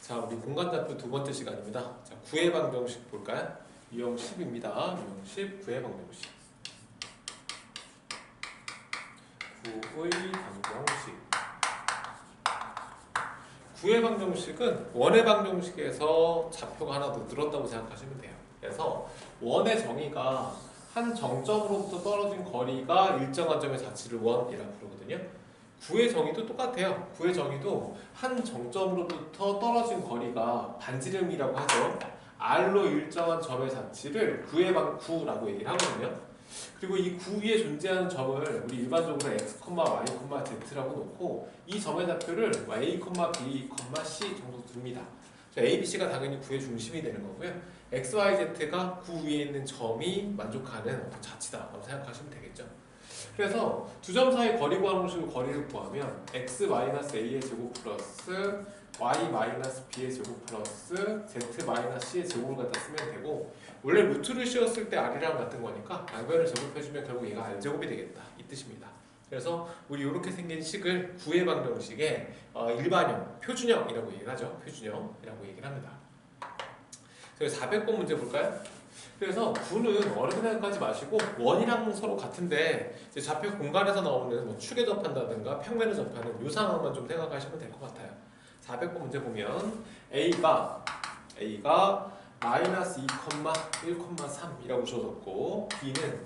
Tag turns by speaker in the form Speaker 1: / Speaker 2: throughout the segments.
Speaker 1: 자, 우리 공간답표 두 번째 시간입니다. 자, 구의 방정식 볼까요? 유형 10입니다. 유형 10, 구의 방정식. 구의 방정식. 구의 방정식은 원의 방정식에서 좌표가 하나 더 늘었다고 생각하시면 돼요. 그래서 원의 정의가 한 정점으로부터 떨어진 거리가 일정한 점의 자치를 원이라고 부르거든요. 구의 정의도 똑같아요. 구의 정의도 한 정점으로부터 떨어진 거리가 반지름이라고 하죠. R로 일정한 점의 자치를 구의 구라고 얘기를 하거든요. 그리고 이 구 위에 존재하는 점을 우리 일반적으로 x, y, z라고 놓고 이 점의 좌표를 a, b, c 정도 둡니다. a, b, c가 당연히 구의 중심이 되는 거고요. x, y, z가 구 위에 있는 점이 만족하는 어떤 자치다라고 생각하시면 되겠죠. 그래서 두 점 사이 거리 구하는 식으로 거리를 구하면 x-a의 제곱 플러스 y-b의 제곱 플러스 z-c의 제곱을 갖다 쓰면 되고, 원래 루트를 씌웠을 때 r이랑 같은 거니까 r변을 제곱해주면 결국 얘가 r제곱이 되겠다 이 뜻입니다. 그래서 우리 이렇게 생긴 식을 구의 방정식의 일반형, 표준형이라고 얘기를 하죠. 표준형이라고 얘기를 합니다. 그래서 400번 문제 볼까요? 그래서 구는 어렵게 생각하지 마시고 원이랑 서로 같은데 이제 좌표 공간에서 나오는 뭐 축에 접한다든가 평면에 접하는 이 상황만 좀 생각하시면 될 것 같아요. 400번 문제 보면 A가 마이너스 2,1,3이라고 주어졌고 B는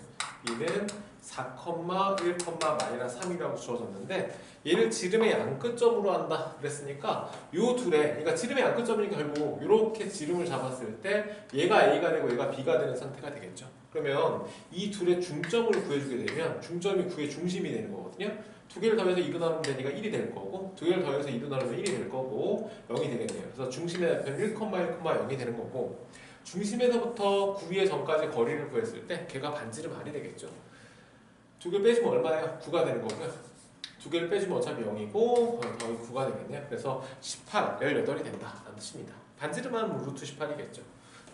Speaker 1: 4,1,-3이라고 주어졌는데 얘를 지름의 양끝점으로 한다 그랬으니까 요 둘의, 그러니까 지름의 양끝점이니까 결국 이렇게 지름을 잡았을 때 얘가 A가 되고 얘가 B가 되는 상태가 되겠죠. 그러면 이 둘의 중점을 구해주게 되면 중점이 구의 중심이 되는 거거든요. 두 개를 더해서 2로 나누면 되니까 1이 될 거고, 두 개를 더해서 2로 나누면 1이 될 거고 0이 되겠네요. 그래서 중심의 좌표는 1,0,0이 되는 거고, 중심에서부터 구 위의 점까지 거리를 구했을 때 걔가 반지름 r이 되겠죠. 두 개를 빼주면 얼마예요? 9가 되는 거고요. 두 개를 빼주면 어차피 0이고 더하기 9가 되겠네요. 그래서 18, 18이 된다 라는 뜻입니다. 반지름은 루트 18이겠죠.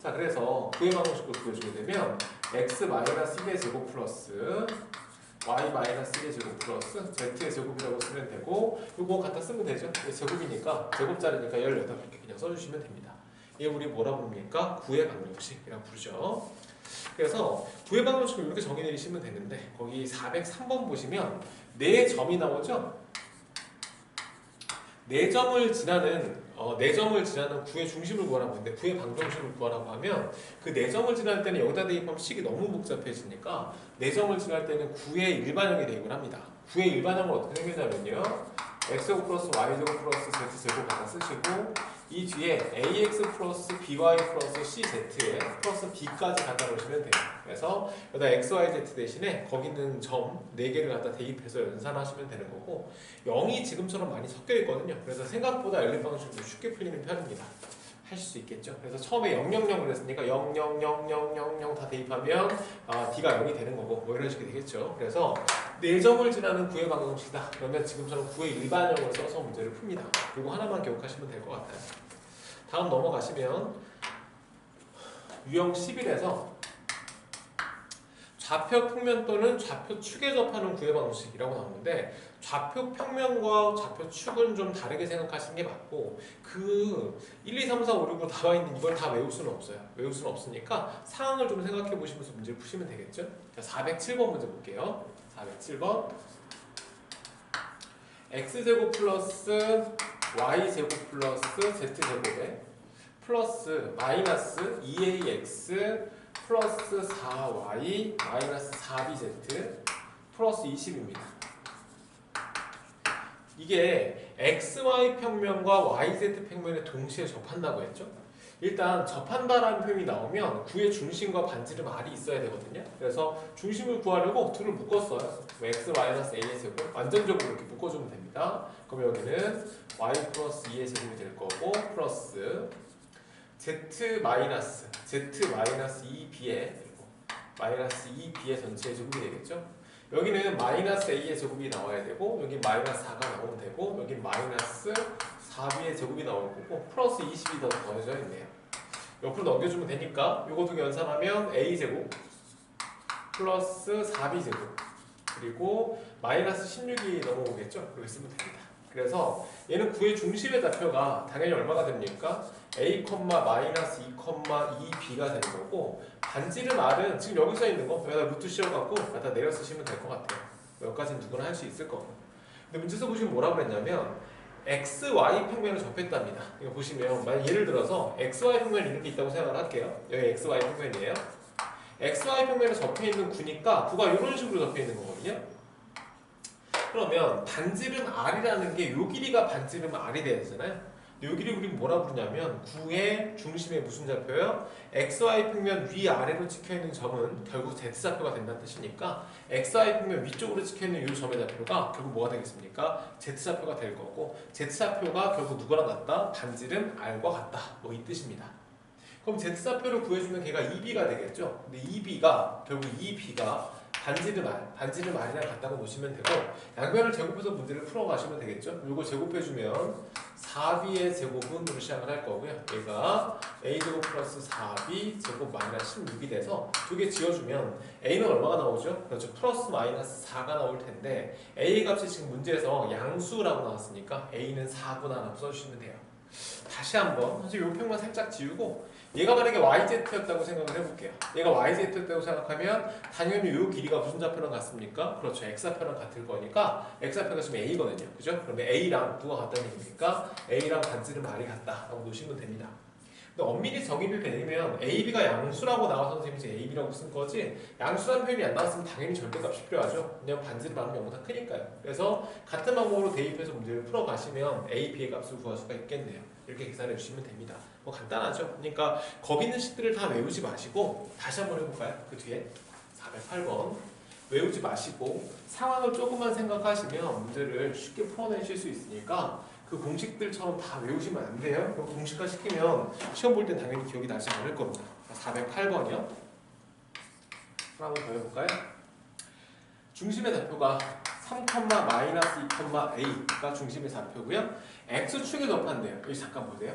Speaker 1: 자, 그래서 구의 방정식을 구해주게 되면 x-1의 제곱 플러스 y-1의 제곱 플러스 z의 제곱이라고 쓰면 되고, 요거 갖다 쓰면 되죠. 제곱이니까, 제곱자리니까 18 이렇게 그냥 써주시면 됩니다. 이게 우리 뭐라 부릅니까? 구의 방정식이라고 부르죠. 그래서 구의 방정식을 이렇게 정의 내리시면 되는데, 거기 403번 보시면 4점이 나오죠? 4점을 지나는 구의 중심을 구하라고 하는데, 구의 방정식을 구하라고 하면 그 4점을 지날 때는 여기다 대입하면 식이 너무 복잡해지니까 4점을 지날 때는 구의 일반형에 대입을 합니다. 구의 일반형은 어떻게 생기냐면요, x제곱 플러스 y제곱 플러스 z제곱 갖다 쓰시고, 이 뒤에 ax 플러스 by 플러스 cz에 플러스 b까지 갖다 놓으시면 돼요. 그래서 여기다 x, y, z 대신에 거기 있는 점 4개를 갖다 대입해서 연산하시면 되는 거고, 0이 지금처럼 많이 섞여 있거든요. 그래서 생각보다 연립 방식도 쉽게 풀리는 편입니다. 하실 수 있겠죠. 그래서 처음에 000 그랬으니까 0, 0, 0, 0, 0, 0 다 대입하면 d가 0이 되는 거고, 뭐 이런 식이 되겠죠. 그래서 4점을 지나는 구의 방정식이다 그러면 지금처럼 구의 일반형을 써서 문제를 풉니다. 이거 하나만 기억하시면 될 것 같아요. 다음 넘어가시면 유형 11에서 좌표 평면 또는 좌표 축에 접하는 구의 방정식이라고 나오는데, 좌표 평면과 좌표 축은 좀 다르게 생각하시는 게 맞고, 그 1, 2, 3, 4, 5, 6으로 나와 있는 이걸 다 외울 수는 없어요. 외울 수는 없으니까 상황을 좀 생각해 보시면서 문제를 푸시면 되겠죠. 자, 407번 문제 볼게요. 407번 x제곱 플러스 y제곱 플러스 z제곱에 플러스 마이너스 2ax 플러스 4y 마이너스 4bz 플러스 20입니다. 이게 xy 평면과 yz 평면에 동시에 접한다고 했죠? 일단 접한다라는 표현이 나오면 구의 중심과 반지름 r이 있어야 되거든요. 그래서 중심을 구하려고 둘을 묶었어요. x-a의 제곱 완전적으로 이렇게 묶어주면 됩니다. 그럼 여기는 y 플러스 2의 제곱이 될 거고, 플러스 z-2b의 마이너스 2b의 전체의 제곱이 되겠죠. 여기는 마이너스 a의 제곱이 나와야 되고, 여기 마이너스 4가 나오면 되고, 여기 마이너스 4b의 제곱이 나올 거고, 플러스 20이 더 더해져 있네요. 옆으로 넘겨주면 되니까 요거 두 개 연산하면 a제곱 플러스 4b제곱 그리고 마이너스 16이 넘어오겠죠. 그렇게 쓰면 됩니다. 그래서 얘는 구의 중심의 좌표가 당연히 얼마가 됩니까? a, 마이너스 2, 2b가 되는 거고 반지름 r은 지금 여기 써 있는 거 여기다 루트 씌워갖고 갖다 내려 쓰시면 될 것 같아요. 여기까지는 누구나 할 수 있을 거고. 근데 문제에서 보시면 뭐라고 그랬냐면 x, y 평면을 접했답니다. 이거 보시면 만약 예를 들어서 x, y 평면이 이렇게 있다고 생각을 할게요. 여기 x, y 평면이에요. x, y 평면에 접혀있는 구니까 구가 이런 식으로 접혀있는 거거든요. 그러면 반지름 r이라는 게 요 길이가 반지름 r이 돼야 되잖아요. 요 길이 우리 뭐라 부르냐면 구의 중심에 무슨 좌표예요? xy 평면 위아래로 찍혀있는 점은 결국 z좌표가 된다는 뜻이니까 xy 평면 위쪽으로 찍혀있는 이 점의 좌표가 결국 뭐가 되겠습니까? z좌표가 될 거고 z좌표가 결국 누구랑 같다? 반지름 r과 같다. 뭐 이 뜻입니다. 그럼 z좌표를 구해주면 걔가 2b가 되겠죠? 근데 2b가 결국 2b가 반지름 r이랑 같다고 보시면 되고 양변을 제곱해서 문제를 풀어가시면 되겠죠? 이거 제곱해주면 4b의 제곱은으로 시작을 할 거고요. 얘가 a제곱 플러스 4b 제곱 마이너스 16이 돼서 두 개 지어주면 a는 얼마가 나오죠? 그렇죠. 플러스 마이너스 4가 나올 텐데 a 값이 지금 문제에서 양수라고 나왔으니까 a는 4구나라고 써주시면 돼요. 다시 한번 사실 요 평만 살짝 지우고 얘가 만약에 yz였다고 생각을 해볼게요. 얘가 yz였다고 생각하면 당연히 요 길이가 무슨 좌표랑 같습니까? 그렇죠. x좌표랑 같을 거니까 x좌표가 지금 a거든요. 그죠? 그러면 a랑 누가 같다는 얘기니까 a랑 반지름 r이 같다라고 놓으시면 됩니다. 근데 엄밀히 정의를 내리면 ab가 양수라고 나와서 선생님이 이제 ab라고 쓴 거지 양수라는 표현이 안 나왔으면 당연히 절대값이 필요하죠. 왜냐면 반지름 r은 0보다 크니까요. 그래서 같은 방법으로 대입해서 문제를 풀어가시면 a, b의 값을 구할 수가 있겠네요. 이렇게 계산해 주시면 됩니다. 뭐 간단하죠. 그러니까 거기 있는 식들을 다 외우지 마시고 다시 한번 해볼까요? 그 뒤에 408번 외우지 마시고 상황을 조금만 생각하시면 문제를 쉽게 풀어내실 수 있으니까 그 공식들처럼 다 외우시면 안 돼요. 그 공식화 시키면 시험 볼 땐 당연히 기억이 나지 않을 겁니다. 408번이요. 하나 더 해볼까요? 중심의 좌표가 3, 마이너스 2, a가 중심의 좌표고요. x축에 접한대요. 여기 잠깐 보세요.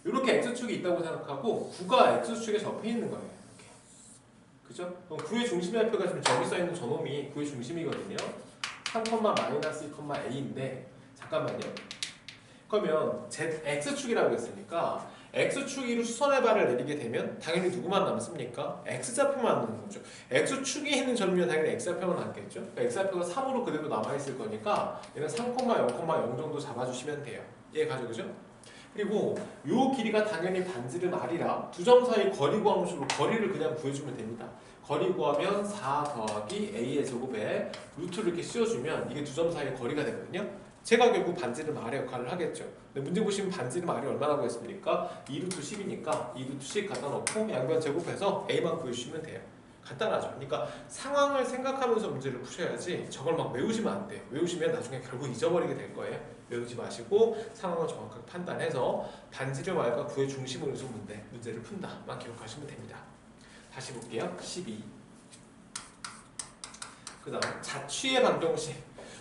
Speaker 1: 이렇게 x축이 있다고 생각하고 9가 x축에 접해 있는 거예요. 이렇게. 그죠? 그럼 9의 중심의 좌표가 지금 저기 써 있는 저놈이 9의 중심이거든요. 3, 마이너스 2, a인데 잠깐만요. 그러면 x축이라고 했으니까 x축 위로 수선의 발을 내리게 되면 당연히 누구만 남습니까? x좌표만 남는 거죠. x축에 있는 점이면 당연히 x좌표만 남겠죠. 그러니까 x좌표가 3으로 그대로 남아있을 거니까 얘는 3, 0, 0 정도 잡아주시면 돼요. 이해가죠? 그죠? 그리고 요 길이가 당연히 반지름 r이라 두 점 사이 거리 구하는 식으로 거리를 그냥 구해주면 됩니다. 거리 구하면 4 더하기 a의 제곱에 루트를 이렇게 씌워주면 이게 두 점 사이의 거리가 되거든요. 제가 결국 반지름 r의 역할을 하겠죠. 근데 문제 보시면 반지름 r이 얼마라고 했습니까? 2루트 10이니까 2루트 10 갖다 놓고 양변 제곱해서 a만 구해주시면 돼요. 간단하죠. 그러니까 상황을 생각하면서 문제를 푸셔야지 저걸 막 외우시면 안 돼요. 외우시면 나중에 결국 잊어버리게 될 거예요. 외우지 마시고 상황을 정확하게 판단해서 반지름 r과 구의 중심을 둔 문제를 푼다만 기억하시면 됩니다. 다시 볼게요. 12. 그 다음 자취의 방정식.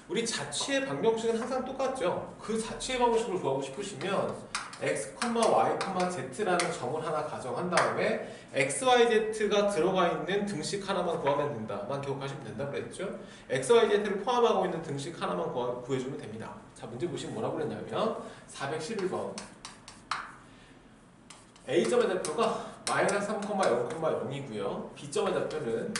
Speaker 1: 우리 자취의 방정식은 항상 똑같죠. 그 자취의 방정식을 구하고 싶으시면 x, y, z라는 점을 하나 가정한 다음에 x, y, z가 들어가 있는 등식 하나만 구하면 된다만 기억하시면 된다고 그랬죠. x, y, z를 포함하고 있는 등식 하나만 구해주면 됩니다. 자, 문제 보시면 뭐라고 그랬냐면 411번 A점의 좌표가 마이너스 3, 0, 0이고요. B점의 좌표는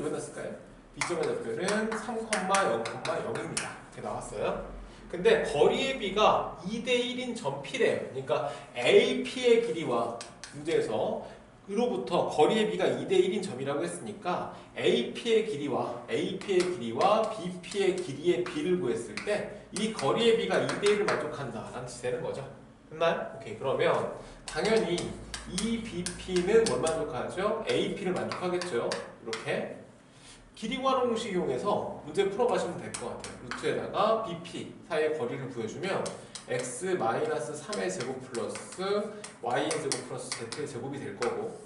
Speaker 1: 왜 났을까요? B점의 좌표는 3, 0, 0입니다. 이렇게 나왔어요. 근데 거리의 B가 2대1인 점 P래요. 그러니까 AP의 길이와 문제에서 으로부터 거리의 B가 2대1인 점이라고 했으니까 AP의 길이와 BP의 길이의 B를 구했을 때 이 거리의 B가 2대1을 만족한다라는 뜻이 되는 거죠. 됐나요? 오케이. 그러면 당연히 이 BP는 뭘 만족하죠? AP를 만족하겠죠. 이렇게 길이 구하는 공식 이용해서 문제 풀어가시면 될 것 같아요. 루트에다가 BP 사이의 거리를 구해주면 x-3의 제곱 플러스 y의 제곱 플러스 z의 제곱이 될 거고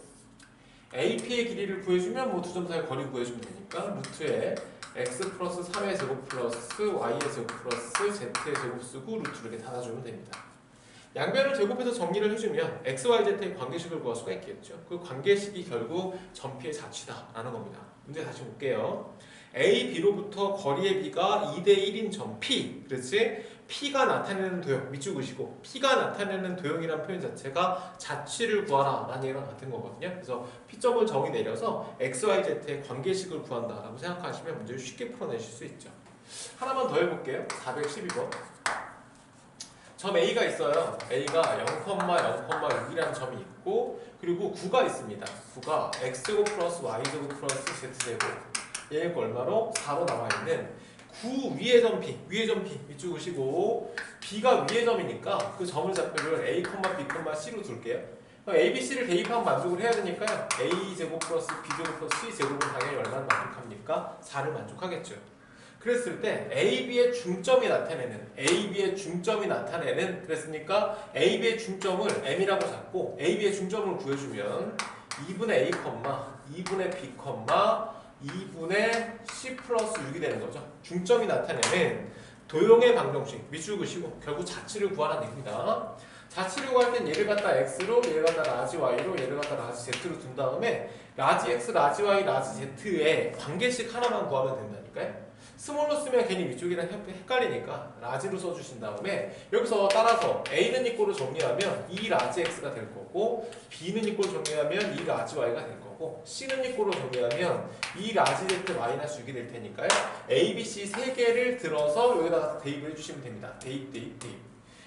Speaker 1: AP의 길이를 구해주면 뭐 두 점 사이의 거리 구해주면 되니까 루트에 x 플러스 3의 제곱 플러스 y의 제곱 플러스 z의 제곱 쓰고 루트를 이렇게 닫아주면 됩니다. 양변을 제곱해서 정리를 해주면 x, y, z의 관계식을 구할 수가 있겠죠. 그 관계식이 결국 점 P의 자취다라는 겁니다. 문제 다시 볼게요. A, B로부터 거리의 B가 2대1인 점 P, 그렇지? P가 나타내는 도형 밑줄 그시고 P가 나타내는 도형이라는 표현 자체가 자취를 구하라 라는 얘기랑 같은 거거든요. 그래서 P점을 정의 내려서 XYZ의 관계식을 구한다라고 생각하시면 문제를 쉽게 풀어내실 수 있죠. 하나만 더 해볼게요. 412번. 점 A가 있어요. A가 0,0,6이라는 점이 있고 그리고 9가 있습니다. 9가 X제곱 플러스 Y제곱 플러스 Z제곱 얘가 얼마로? 4로 나와있는 9 위의 점 P, 위의 점 P 밑줄 그시고 B가 위의 점이니까 그 점을 좌표를 A, B, C로 둘게요. A, B, C를 대입하면 만족을 해야 되니까요. A제곱 플러스 B제곱 플러스 C제곱은 당연히 얼마나 만족합니까? 4를 만족하겠죠. 그랬을 때 A, B의 중점이 나타내는 그랬으니까 A, B의 중점을 M이라고 잡고 A, B의 중점을 구해주면 2분의 A, 2분의 B, 2분의 C 플러스 6이 되는 거죠. 중점이 나타내는 도형의 방정식 밑줄 그시고 결국 자취를 구하라는 얘기입니다. 자취를 구할 땐 얘를 갖다 X로 얘를 갖다 라지 Y로 얘를 갖다 라지 Z로 둔 다음에 라지 X, 라지 Y, 라지 Z의 관계식 하나만 구하면 된다니까요. 스몰로 쓰면 괜히 위쪽이랑 헷갈리니까 라지로 써주신 다음에 여기서 따라서 A는 이꼴로 정리하면 2 라지 X가 될 거고 B는 이꼴로 정리하면 2 라지 Y가 될 거고 C는 이꼴로 정리하면 2 라지 Z 마이너스 6이 될 테니까요. A, B, C 세 개를 들어서 여기다가 대입을 해주시면 됩니다. 대입.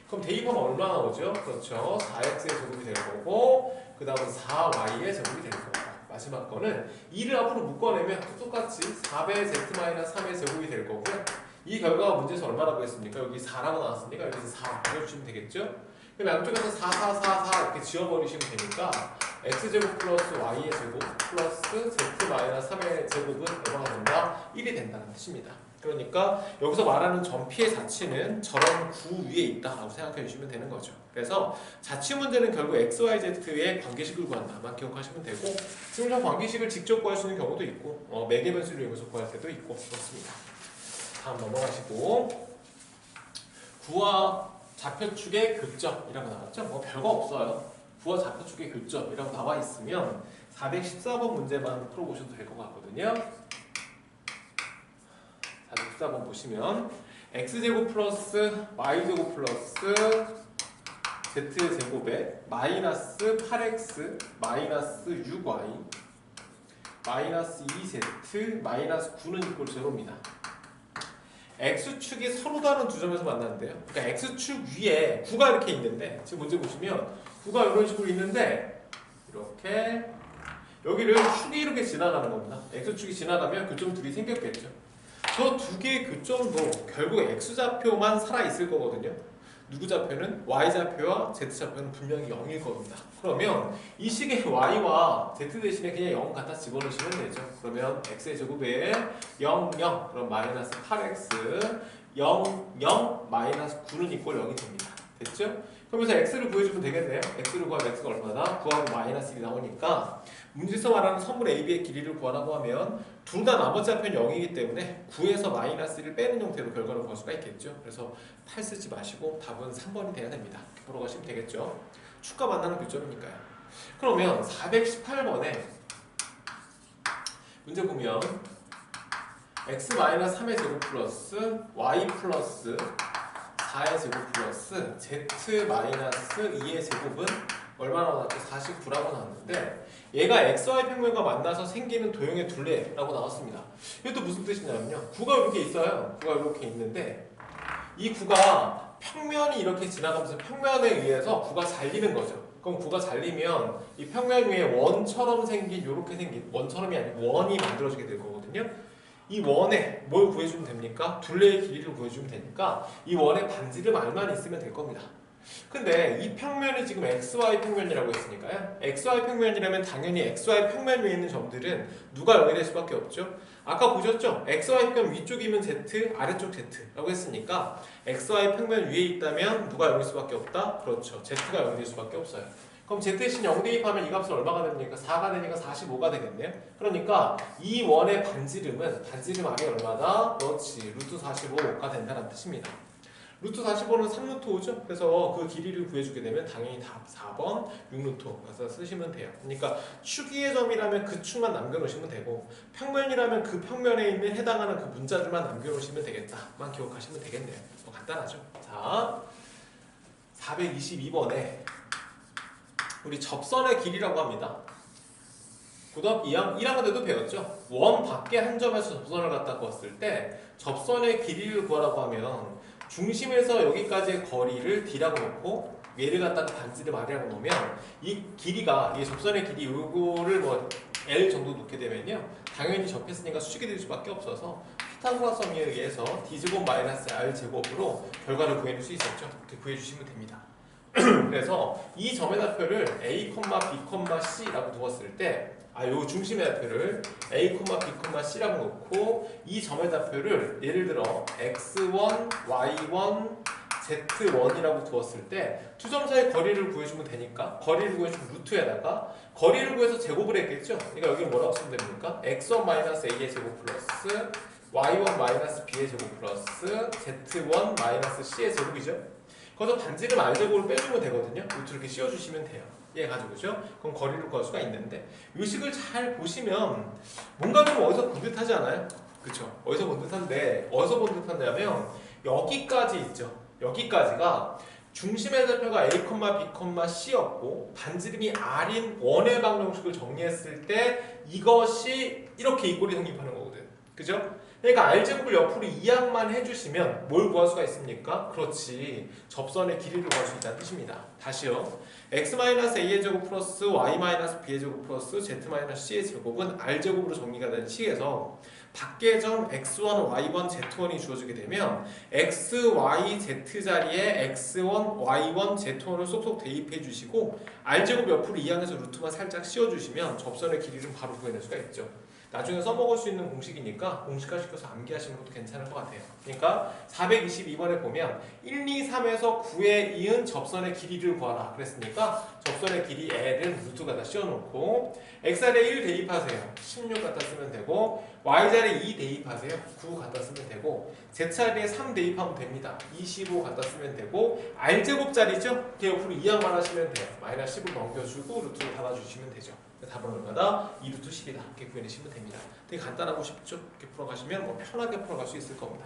Speaker 1: 그럼 대입하면 얼마 나오죠? 그렇죠. 4X의 제곱이 될 거고 그 다음은 4Y의 제곱이 될 거고 마지막 거는 2를 앞으로 묶어내면 똑같이 4배 Z-3의 제곱이 될 거고요. 이 결과가 문제에서 얼마라고 했습니까? 여기 4라고 나왔으니까 여기서 4 그려주시면 되겠죠? 그럼 양쪽에서 4 이렇게 지워버리시면 되니까 X제곱 플러스 Y의 제곱 플러스 Z-3의 제곱은 얼마가 된다? 1이 된다는 뜻입니다. 그러니까 여기서 말하는 점 P의 자취는 저런 9 위에 있다라고 생각해 주시면 되는 거죠. 그래서 자취 문제는 결국 XYZ의 관계식을 구한다만 기억하시면 되고 지금 저 관계식을 직접 구할 수 있는 경우도 있고 매개 변수를 이용해서 구할 때도 있고 그렇습니다. 다음 넘어가시고 구와 좌표축의 교점이라고 나왔죠? 별거 없어요. 구와 좌표축의 교점이라고 나와 있으면 414번 문제만 풀어보셔도 될 것 같거든요. 414번 보시면 X제곱 플러스 Y제곱 플러스 Z제곱에 마이너스 8X 마이너스 6Y 마이너스 2Z 마이너스 9는 이꼴 제로입니다. X축이 서로 다른 두 점에서 만나는데요. 그러니까 X축 위에 9가 이렇게 있는데 지금 문제 보시면 9가 이런 식으로 있는데 이렇게 여기를 축이 이렇게 지나가는 겁니다. X축이 지나가면 교점 둘이 생겼겠죠. 저 두 개의 교점도 결국 X좌표만 살아있을 거거든요. 누구 좌표는? Y좌표와 Z좌표는 분명히 0일 겁니다. 그러면 이 식의 Y와 Z 대신에 그냥 0 갖다 집어넣으시면 되죠. 그러면 X의 제곱에 0, 0 그럼 마이너스 8X 0, 0 마이너스 9는 이꼴 0이 됩니다. 됐죠? 그러면서 X를 구해주면 되겠네요. X를 구하면 X가 얼마나? 9하고 마이너스 1이 나오니까 문제에서 말하는 선분 AB의 길이를 구하라고 하면 둘 다 나머지 좌표는 0이기 때문에 9에서 마이너스 1을 빼는 형태로 결과를 구할 수가 있겠죠. 그래서 8 쓰지 마시고 답은 3번이 돼야 됩니다. 이렇게 보러 가시면 되겠죠. 축과 만나는 교점이니까요. 그러면 418번에 문제 보면 x-3의 제곱 플러스 y 플러스 4의 제곱 플러스 z-2의 제곱은 얼마나 나왔죠? 49라고 나왔는데 얘가 xy 평면과 만나서 생기는 도형의 둘레라고 나왔습니다. 이것도 무슨 뜻이냐면요. 9가 이렇게 있어요. 9가 이렇게 있는데 이 9가 평면이 이렇게 지나가면서 평면에 의해서 9가 잘리는 거죠. 그럼 9가 잘리면 이 평면 위에 원처럼 생긴 이렇게 생긴 원처럼이 아니고 원이 만들어지게 될 거거든요. 이 원에 뭘 구해주면 됩니까? 둘레의 길이를 구해주면 되니까 이 원의 반지름 R만 있으면 될 겁니다. 근데 이 평면이 지금 XY 평면이라고 했으니까요. XY 평면이라면 당연히 XY 평면 위에 있는 점들은 누가 0이 될 수밖에 없죠. 아까 보셨죠? XY 평면 위쪽이면 Z, 아래쪽 Z라고 했으니까 XY 평면 위에 있다면 누가 0일 수밖에 없다? 그렇죠. Z가 0이 될 수밖에 없어요. 그럼 Z 대신 0 대입하면 이 값은 얼마가 됩니까? 4가 되니까 45가 되겠네요. 그러니까 이 원의 반지름 R이 얼마다? 그렇지. 루트 45가 된다는 뜻입니다. 루트 45는 3루트 5죠. 그래서 그 길이를 구해주게 되면 당연히 답 4번 6루트 5 가서 쓰시면 돼요. 그러니까 축이의 점이라면 그 축만 남겨놓으시면 되고 평면이라면 그 평면에 있는 해당하는 그 문자들만 남겨놓으시면 되겠다만 기억하시면 되겠네요. 뭐 간단하죠. 자, 422번에 우리 접선의 길이라고 합니다. 고등학교 1학년 때도 배웠죠. 원 밖에 한 점에서 접선을 갖다 구했을 때 접선의 길이를 구하라고 하면 중심에서 여기까지의 거리를 D라고 놓고 얘를 갖다가 반지름 R이라고 놓으면 이 길이가 이 접선의 길이 요거를 뭐 L 정도 놓게 되면요 당연히 접했으니까 수직이 될 수밖에 없어서 피타고라성에 의해서 D제곱 마이너스 R제곱으로 결과를 구해낼 수 있었죠. 이렇게 구해주시면 됩니다. 그래서 이 점의 좌표를 A, B, C라고 두었을 때 요 중심의 좌표를 A, B, C라고 놓고 이 점의 좌표를 예를 들어 X1, Y1, Z1이라고 두었을 때 두 점 사이의 거리를 구해주면 되니까 거리를 구해주면 루트에다가 거리를 구해서 제곱을 했겠죠? 그러니까 여기는 뭐라고 쓰면 됩니까? X1-A의 제곱 플러스 Y1-B의 제곱 플러스 Z1-C의 제곱이죠? 거기서 반지름 R제곱을 빼주면 되거든요. 루트 이렇게 씌워주시면 돼요. 얘 가지고죠. 그럼 거리를 구할 수가 있는데 이 식을 잘 보시면 뭔가 좀 어디서 본 듯하지 않아요? 그쵸? 어디서 본 듯한데 어디서 본 듯하냐면 여기까지 있죠. 여기까지가 중심의 좌표가 A, B, C였고 반지름이 R인 원의 방정식을 정리했을 때 이것이 이렇게 이 꼴이 성립하는 거거든. 그죠? 그러니까 R제곱을 옆으로 이항만 해주시면 뭘 구할 수가 있습니까? 그렇지. 접선의 길이를 구할 수 있다는 뜻입니다. 다시요. X-A의 제곱 플러스 Y-B의 제곱 플러스 Z-C의 제곱은 R제곱으로 정리가 된 식에서 밖의 점 X1, Y1, Z1이 주어지게 되면 X, Y, Z 자리에 X1, Y1, Z1을 쏙쏙 대입해 주시고 R제곱 옆으로 이항해서 루트만 살짝 씌워주시면 접선의 길이를 바로 구해낼 수가 있죠. 나중에 써먹을 수 있는 공식이니까 공식화시켜서 암기하시는 것도 괜찮을 것 같아요. 그러니까 422번에 보면 1, 2, 3에서 9에 이은 접선의 길이를 구하라 그랬으니까 접선의 길이 L은 루트 갖다 씌워놓고 X자리에 1 대입하세요. 16 갖다 쓰면 되고 Y자리에 2 대입하세요. 9 갖다 쓰면 되고 Z자리에 3 대입하면 됩니다. 25 갖다 쓰면 되고 R제곱자리죠? 그 옆으로 이항만 하시면 돼요. 마이너스 10을 넘겨주고 루트를 닫아주시면 되죠. 답은 얼마다? 2루트 10이다. 이렇게 구해내시면 됩니다. 되게 간단하고 쉽죠? 이렇게 풀어가시면 뭐 편하게 풀어갈 수 있을 겁니다.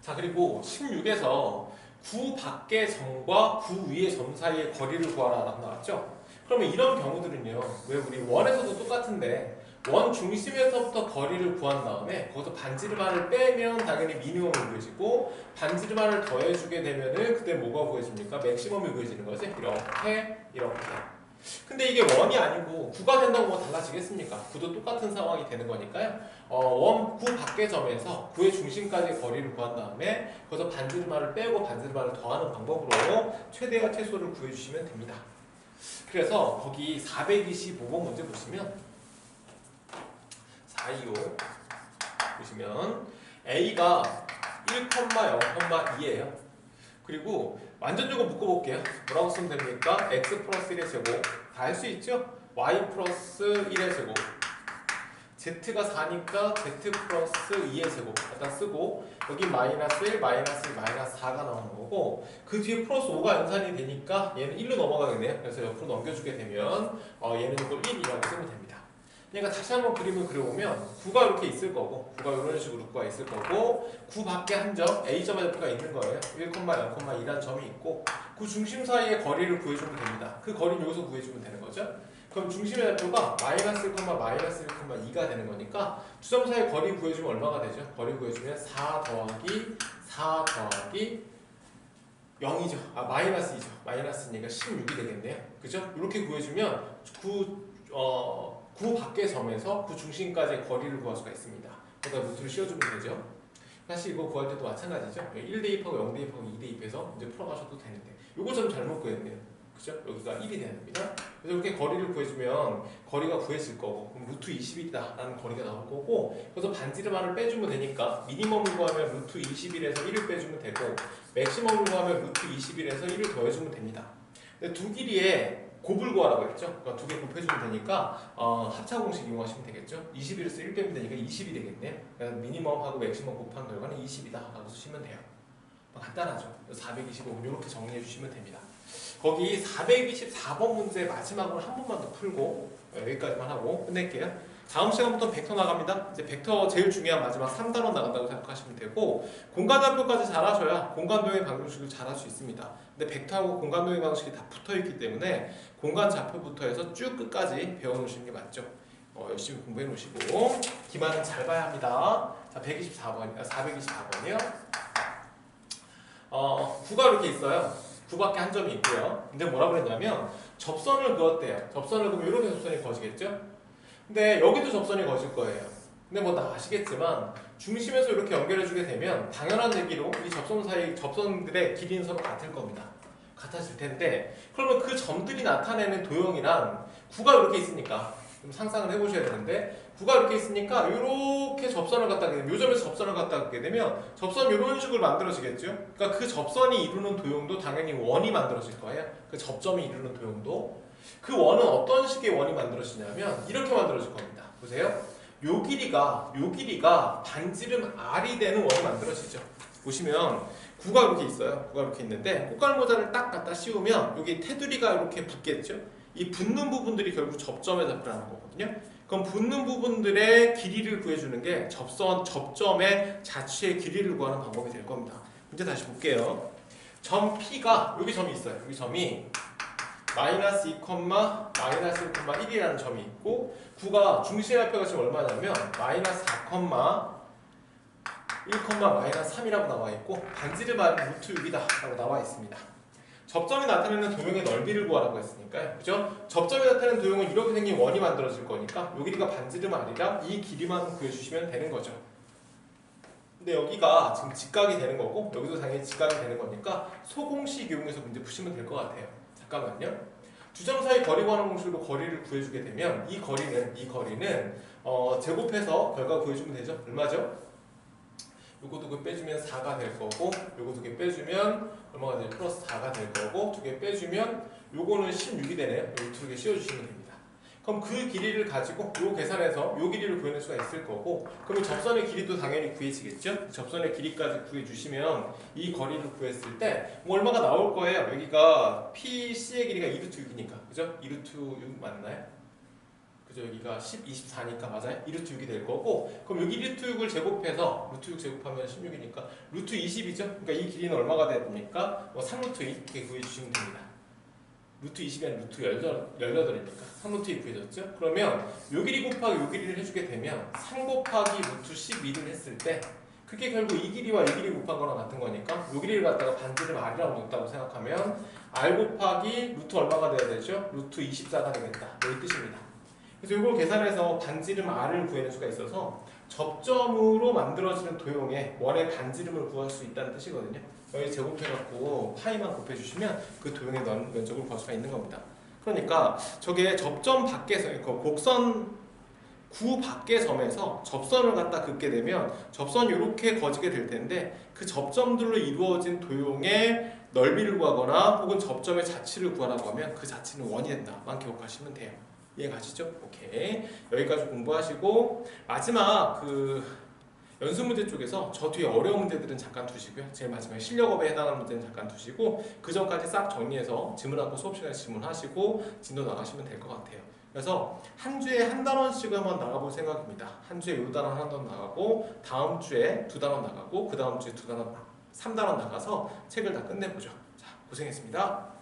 Speaker 1: 자, 그리고 16에서 9 밖의 점과 9 위의 점 사이의 거리를 구하라고 나왔죠? 그러면 이런 경우들은요, 왜 우리 원에서도 똑같은데 원 중심에서부터 거리를 구한 다음에 거기서 반지름 R을 빼면 당연히 미니멈이 구해지고 반지름 R을 더해주게 되면은 그때 뭐가 구해집니까? 맥시멈이 구해지는 거지? 이렇게. 근데 이게 원이 아니고 9가 된다고 뭐 달라지겠습니까? 9도 똑같은 상황이 되는 거니까요. 원 9 밖의 점에서 9의 중심까지의 거리를 구한 다음에 거기서 반지름 R을 빼고 반지름 R을 더하는 방법으로 최대와 최소를 구해주시면 됩니다. 그래서 거기 425번 문제 보시면 425 보시면 A가 1,0,2예요. 그리고 완전적으로 묶어볼게요. 뭐라고 쓰면 됩니까? X 플러스 1의 제곱 다 할 수 있죠? Y 플러스 1의 제곱 Z가 4니까 Z 플러스 2의 제곱 갖다 쓰고 여기 마이너스 1, 마이너스 1, 마이너스 4가 나오는 거고 그 뒤에 플러스 5가 연산이 되니까 얘는 1로 넘어가겠네요. 그래서 옆으로 넘겨주게 되면 얘는 이걸 1이라고 쓰면 됩니다. 그러니까 다시 한번 그림을 그려보면 9가 이렇게 있을 거고 9가 이런 식으로 9가 있을 거고 9 밖에 한 점 A점의 좌표가 있는 거예요. 1,0,2라는 점이 있고 그 중심 사이의 거리를 구해주면 됩니다. 그 거리는 여기서 구해주면 되는 거죠. 그럼 중심의 좌표가 마이너스 1, 마이너스 1,2가 되는 거니까 두 점 사이의 거리 구해주면 얼마가 되죠? 거리 구해주면 4 더하기 4 더하기 0이죠. 마이너스 2죠. 마이너스니까 16이 되겠네요. 그죠? 이렇게 구해주면 9 밖의 점에서 그 중심까지의 거리를 구할 수가 있습니다. 그러니까 루트를 씌워주면 되죠. 사실 이거 구할 때도 마찬가지죠. 1 대입하고 0 대입하고 2 대입해서 이제 풀어가셔도 되는데 이거 좀 잘못 구했네요. 그죠? 여기가 1이 되는 겁니다. 그래서 이렇게 거리를 구해주면 거리가 구해질 거고 그럼 루트 20이다 라는 거리가 나올 거고 그래서 반지름 R을 빼주면 되니까 미니멈을 구하면 루트 21에서 1을 빼주면 되고 맥시멈을 구하면 루트 21에서 1을 더해주면 됩니다. 근데 두 길이에 곱을 구하라고 했죠. 그러니까 두 개 곱해주면 되니까 합차 공식 이용하시면 되겠죠. 21에서 1 빼면 되니까 20이 되겠네요. 그래서 미니멈하고 맥시멈 곱한 결과는 20이다 라고 쓰시면 돼요. 간단하죠. 425번 이렇게 정리해 주시면 됩니다. 거기 424번 문제 마지막으로 한 번만 더 풀고 여기까지만 하고 끝낼게요. 다음 시간부터 벡터 나갑니다. 이제 벡터 제일 중요한 마지막 3단원 나간다고 생각하시면 되고, 공간좌표까지 잘 하셔야 공간도형 방정식을 잘 할 수 있습니다. 근데 벡터하고 공간도형 방정식이 다 붙어있기 때문에 공간좌표부터 해서 쭉 끝까지 배워놓으시는 게 맞죠. 열심히 공부해 놓으시고 기말은 잘 봐야 합니다. 자, 424번이요. 구가 이렇게 있어요. 9밖에 한 점이 있고요. 근데 뭐라 그랬냐면 접선을 그었대요. 접선을 그으면 이렇게 접선이 거지겠죠? 근데 여기도 접선이 거질 거예요. 근데 뭐 다 아시겠지만 중심에서 이렇게 연결해주게 되면 당연한 얘기로 이 접선 사이 접선들의 길이는 서로 같을 겁니다. 같아질 텐데, 그러면 그 점들이 나타내는 도형이랑 구가 이렇게 있으니까 좀 상상을 해보셔야 되는데, 구가 이렇게 있으니까 이렇게 접선을 갖다 하게 되면, 요 점에서 접선을 갖다 하게 되면 접선 이런 식으로 만들어지겠죠. 그러니까 그 접선이 이루는 도형도 당연히 원이 만들어질 거예요. 그 접점이 이루는 도형도. 그 원은 어떤 식의 원이 만들어지냐면 이렇게 만들어질 겁니다. 보세요. 요 길이가 반지름 R이 되는 원이 만들어지죠. 보시면 구가 이렇게 있어요. 구가 이렇게 있는데 꽃갈모자를 딱 갖다 씌우면 여기 테두리가 이렇게 붙겠죠. 이 붙는 부분들이 결국 접점에 잡히는 거거든요. 그럼 붙는 부분들의 길이를 구해주는 게 접점의 자취의 길이를 구하는 방법이 될 겁니다. 문제 다시 볼게요. 점 P가 여기 점이 있어요. 여기 점이 마이너스 2, 마이너스 1,1이라는 점이 있고, 9가 중심의 좌표가 지금 얼마냐면 마이너스 4, 1, 마이너스 3이라고 나와 있고, 반지름 R은 루트 6이다 라고 나와 있습니다. 접점이 나타내는 도형의 넓이를 구하라고 했으니까요. 그죠? 접점이 나타내는 도형은 이렇게 생긴 원이 만들어질 거니까 요 길이가 반지름 R이랑 이 길이만 구해주시면 되는 거죠. 근데 여기가 지금 직각이 되는 거고 여기도 당연히 직각이 되는 거니까 소공식 이용해서 문제 푸시면 될 것 같아요. 잠깐만요. 두 점 사이 거리 구하는 공식으로 거리를 구해주게 되면 이 거리는 제곱해서 결과 구해주면 되죠. 얼마죠? 요거 두 개 빼주면 4가 될 거고, 요거 두 개 빼주면 얼마가 되죠? 플러스 4가 될 거고, 두 개 빼주면 요거는 16이 되네요. 요 두 개 씌워주시면 됩니다. 그럼 그 길이를 가지고 요 계산해서 요 길이를 구해낼 수가 있을 거고, 그럼 접선의 길이도 당연히 구해지겠죠? 접선의 길이까지 구해주시면 이 거리를 구했을 때 뭐 얼마가 나올 거예요. 여기가 PC의 길이가 2루트 6이니까, 그죠? 2루트 6 맞나요? 그죠? 여기가 10, 24니까 맞아요? 2루트 6이 될 거고, 그럼 여기 2루트 6을 제곱해서 루트 6 제곱하면 16이니까 루트 20이죠? 그러니까 이 길이는 얼마가 됩니까? 3루트 2 이렇게 구해주시면 됩니다. 루트 20이 아니라 루트 18이니까 3루트 2 구해졌죠? 그러면 요 길이 곱하기 요 길이를 해주게 되면 3 곱하기 루트 12를 했을 때 그게 결국 이 길이와 이 길이 곱한 거랑 같은 거니까 요 길이를 갖다가 반지름 R이라고 놓았다고 생각하면 R 곱하기 루트 얼마가 돼야 되죠? 루트 24가 되겠다. 이 뜻입니다. 그래서 이걸 계산해서 반지름 R을 구해낼 수가 있어서 접점으로 만들어지는 도형의 원의 반지름을 구할 수 있다는 뜻이거든요. 여기 제곱해갖고 파이만 곱해주시면 그 도형의 면적을 구할 수가 있는 겁니다. 그러니까 저게 접점 밖에서, 곡선 9 밖의 점에서 접선을 갖다 긋게 되면 접선이 이렇게 거지게 될 텐데, 그 접점들로 이루어진 도형의 넓이를 구하거나 혹은 접점의 자취를 구하라고 하면 그 자취는 원이 된다만 기억하시면 돼요. 이해 가시죠? 오케이. 여기까지 공부하시고 마지막 연습 문제 쪽에서 저 뒤에 어려운 문제들은 잠깐 두시고요. 제일 마지막에 실력업에 해당하는 문제는 잠깐 두시고 그 전까지 싹 정리해서 질문하고 수업 시간에 질문하시고 진도 나가시면 될 것 같아요. 그래서 한 주에 한 단원씩을 한번 나가볼 생각입니다. 한 주에 요 단원 한 단 나가고 다음 주에 두 단원 나가고 그 다음 주에 두 단원, 3단원 나가서 책을 다 끝내보죠. 자, 고생했습니다.